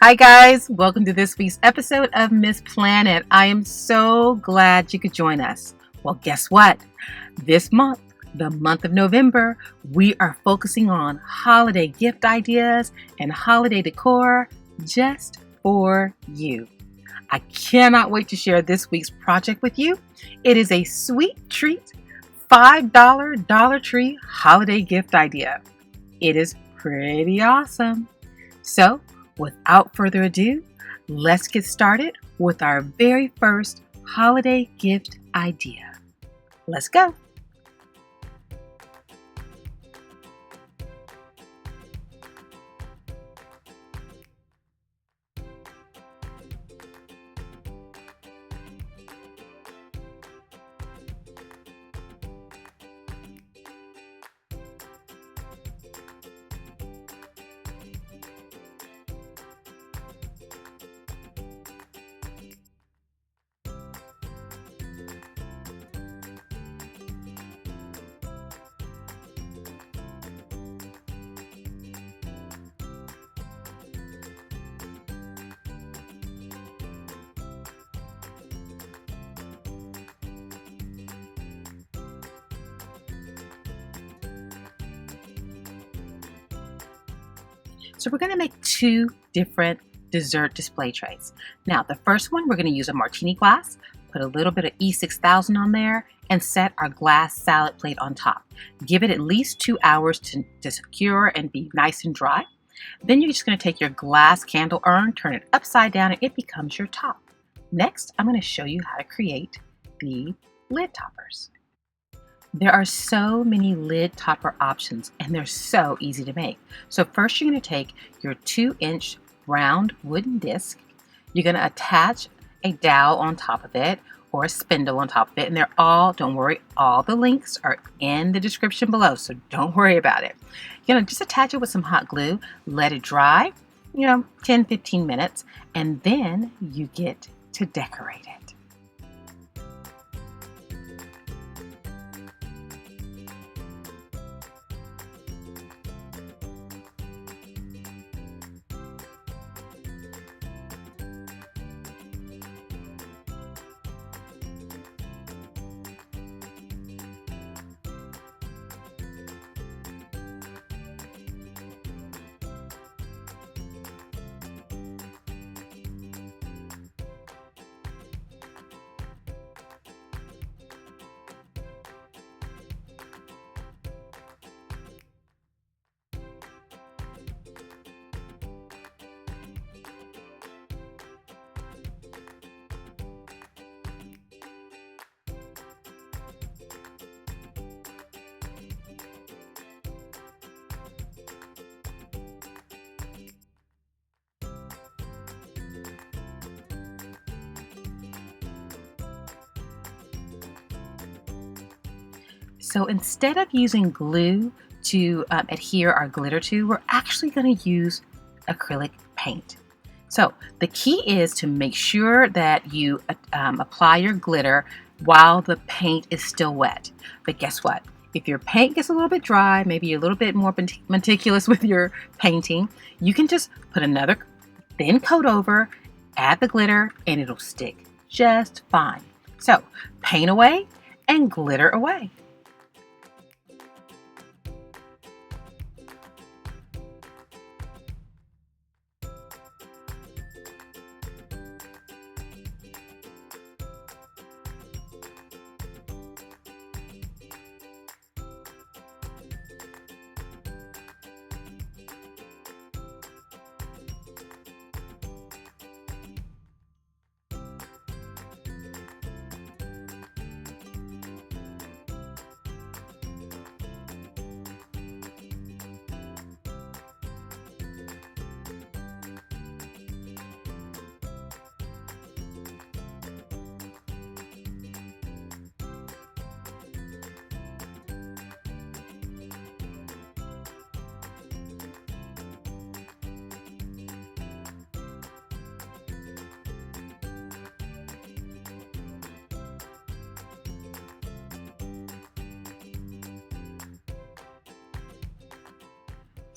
Hi guys, welcome to this week's episode of Miss Planet. I am so glad you could join us. Well, guess what? This month, the month of November, we are focusing on holiday gift ideas and holiday decor just for you. I cannot wait to share this week's project with you. It is a sweet treat, $5 Dollar Tree holiday gift idea. It is pretty awesome. So, without further ado, let's get started with our very first holiday gift idea. Let's go. So we're going to make two different dessert display trays. Now, the first one, we're going to use a martini glass, put a little bit of E6000 on there, and set our glass salad plate on top. Give it at least 2 hours to cure and be nice and dry. Then you're just going to take your glass candle urn, turn it upside down, and it becomes your top. Next, I'm going to show you how to create the lid toppers. There are so many lid topper options and they're so easy to make. So first you're going to take your 2-inch round wooden disc. You're going to attach a dowel on top of it or a spindle on top of it. And they're all, don't worry, all the links are in the description below. So don't worry about it. You're going to just attach it with some hot glue, let it dry, 10-15 minutes, and then you get to decorate it. So instead of using glue to adhere our glitter to, we're actually going to use acrylic paint. So the key is to make sure that you apply your glitter while the paint is still wet. But guess what? If your paint gets a little bit dry, maybe you're a little bit more meticulous with your painting, you can just put another thin coat over, add the glitter, and it'll stick just fine. So paint away and glitter away.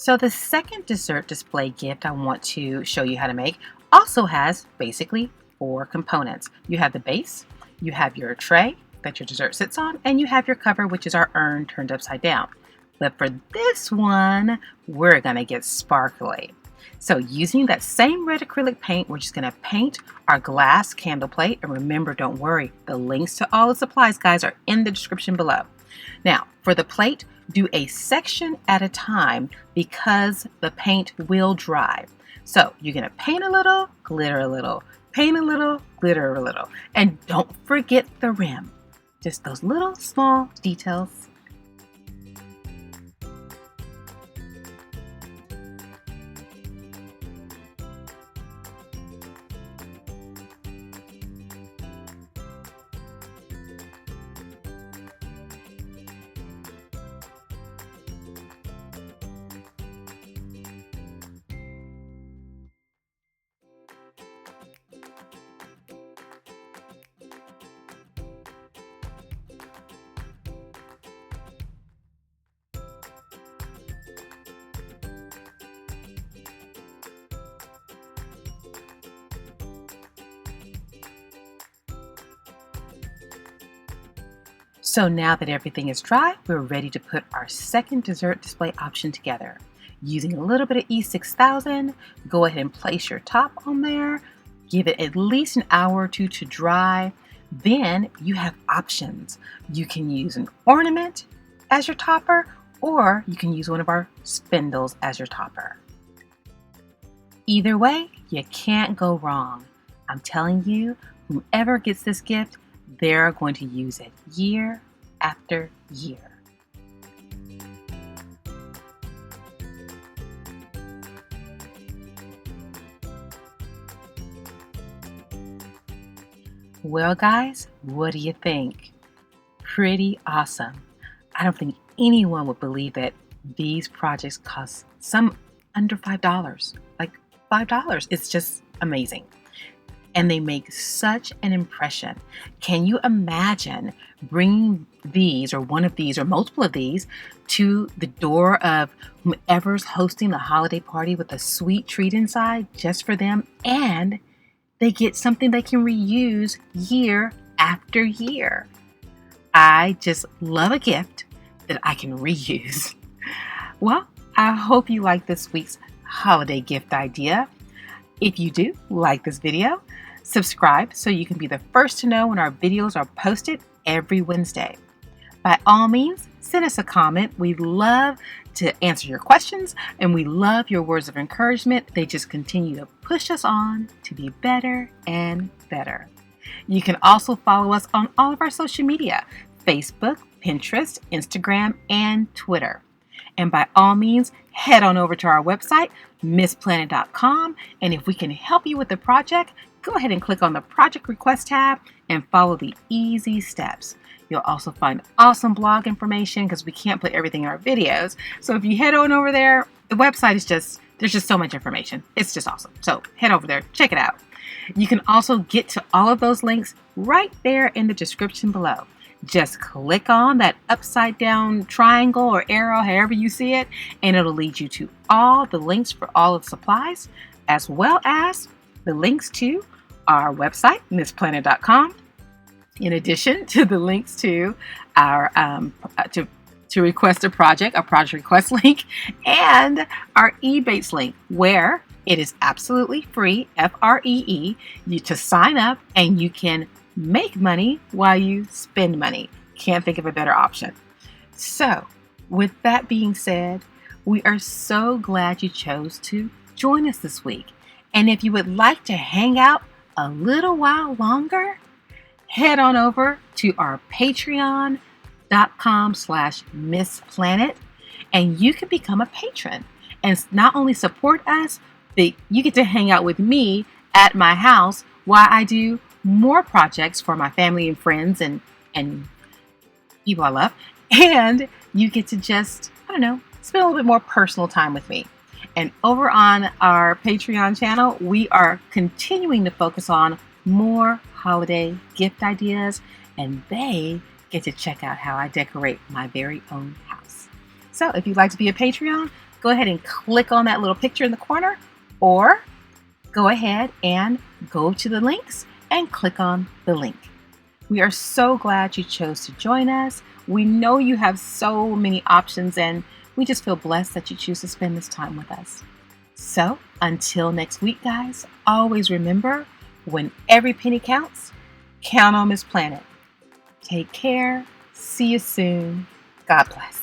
So the second dessert display gift I want to show you how to make also has basically 4 components. You have the base, you have your tray that your dessert sits on, and you have your cover, which is our urn turned upside down. But for this one, we're gonna get sparkly. So using that same red acrylic paint, we're just gonna paint our glass candle plate. And remember, don't worry, the links to all the supplies, guys, are in the description below. Now, for the plate, do a section at a time because the paint will dry. So you're gonna paint a little, glitter a little, paint a little, glitter a little. And don't forget the rim. Just those little small details. So now that everything is dry, we're ready to put our second dessert display option together. Using a little bit of E6000, go ahead and place your top on there. Give it at least an hour or two to dry. Then you have options. You can use an ornament as your topper, or you can use one of our spindles as your topper. Either way, you can't go wrong. I'm telling you, whoever gets this gift, they're going to use it year after year. Well, guys, what do you think? Pretty awesome. I don't think anyone would believe that these projects cost some under $5. Like $5. It's just amazing. And they make such an impression. Can you imagine bringing these or one of these or multiple of these to the door of whomever's hosting the holiday party with a sweet treat inside just for them, and they get something they can reuse year after year? I just love a gift that I can reuse. Well, I hope you like this week's holiday gift idea. If you do like this video, subscribe so you can be the first to know when our videos are posted every Wednesday. By all means, send us a comment. We love to answer your questions, and we love your words of encouragement. They just continue to push us on to be better and better. You can also follow us on all of our social media: Facebook, Pinterest, Instagram, and Twitter. And by all means, head on over to our website, MissPlanIt.com. And if we can help you with the project, go ahead and click on the project request tab and follow the easy steps. You'll also find awesome blog information because we can't put everything in our videos. So if you head on over there, the website is there's just so much information. It's just awesome. So head over there, check it out. You can also get to all of those links right there in the description below. Just click on that upside down triangle or arrow, however you see it, and it'll lead you to all the links for all of the supplies, as well as the links to our website, MissPlanIt.com, in addition to the links to our to request a project request link, and our Ebates link, where it is absolutely free, free, to sign up, and you can make money while you spend money. Can't think of a better option. So, with that being said, we are so glad you chose to join us this week. And if you would like to hang out a little while longer, head on over to our patreon.com/MissPlanIt, and you can become a patron and not only support us, but you get to hang out with me at my house while I do more projects for my family and friends and people I love. And you get to just, spend a little bit more personal time with me. And over on our Patreon channel, we are continuing to focus on more holiday gift ideas, and they get to check out how I decorate my very own house. So if you'd like to be a Patreon, go ahead and click on that little picture in the corner, or go ahead and go to the links and click on the link. We are so glad you chose to join us. We know you have so many options, and we just feel blessed that you choose to spend this time with us. So until next week, guys, always remember, when every penny counts, count on MissPlanIt. Take care. See you soon. God bless.